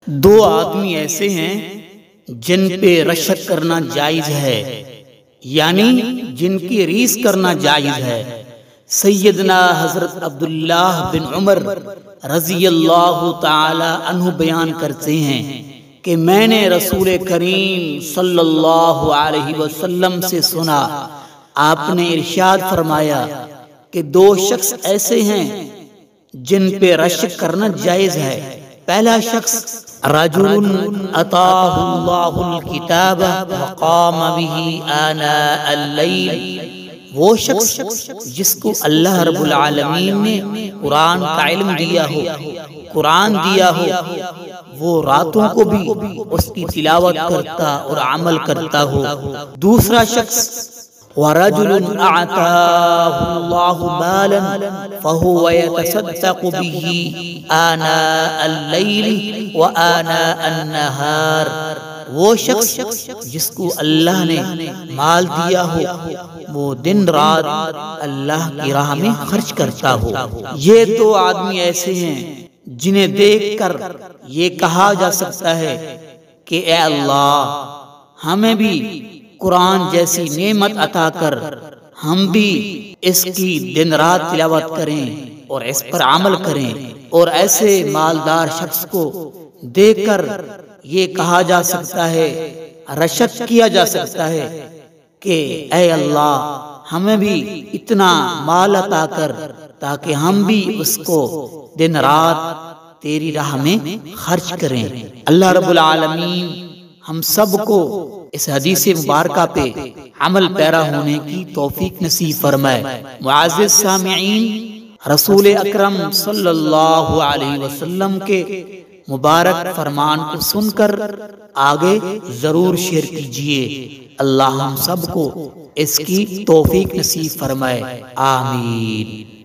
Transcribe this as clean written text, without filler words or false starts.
دو آدمی ایسے ہیں جن پہ رشک کرنا جائز ہے، یعنی جن کی ریس کرنا جائز ہے۔ سیدنا حضرت عبداللہ بن عمر رضی اللہ تعالی عنہ بیان کرتے ہیں کہ میں نے رسول کریم صلی اللہ علیہ وسلم سے سنا، آپ نے ارشاد فرمایا کہ دو شخص ایسے ہیں جن پہ رشک کرنا جائز ہے۔ پہلا شخص رجل اتاہ اللہ الکتاب وقام بہ آناء اللیل، وہ شخص جس کو اللہ رب العالمین نے قرآن کا علم دیا ہو، قرآن دیا ہو، وہ راتوں کو بھی اس کی تلاوت کرتا اور عمل کرتا ہو۔ دوسرا شخص وَرَجُلٌ أَعْطَاهُ اللَّهُ مَالًا فَهُوَ يَتَصَدَّقُ بِهِ آنَاءَ اللَّيْلِ وَآنَاءَ النَّهَارِ، وہ شخص جس کو اللہ نے مال دیا ہو، وہ دن رات اللہ کی راہ میں خرچ کرتا ہو۔ یہ دو آدمی ایسے ہیں جنہیں دیکھ کر یہ کہا جا سکتا ہے کہ اے اللہ، ہمیں بھی قرآن جیسی نعمت عطا کر، ہم بھی اس کی دن رات تلاوت کریں اور اس پر عمل کریں۔ اور ایسے مالدار شخص کو دیکھ کر یہ کہا جا سکتا ہے، رشک کیا جا سکتا ہے کہ اے اللہ، ہمیں بھی اتنا مال عطا کر تاکہ ہم بھی اس کو دن رات تیری راہ میں خرچ کریں۔ اللہ رب العالمین ہم سب کو اس حدیث مبارکہ پہ عمل پیرا ہونے کی توفیق نصیب فرمائے۔ معزز سامعین، رسول اکرم صلی اللہ علیہ وسلم کے مبارک فرمان کو سن کر آگے ضرور شیئر کیجئے۔ اللہ ہم سب کو اس کی توفیق نصیب فرمائے، آمین۔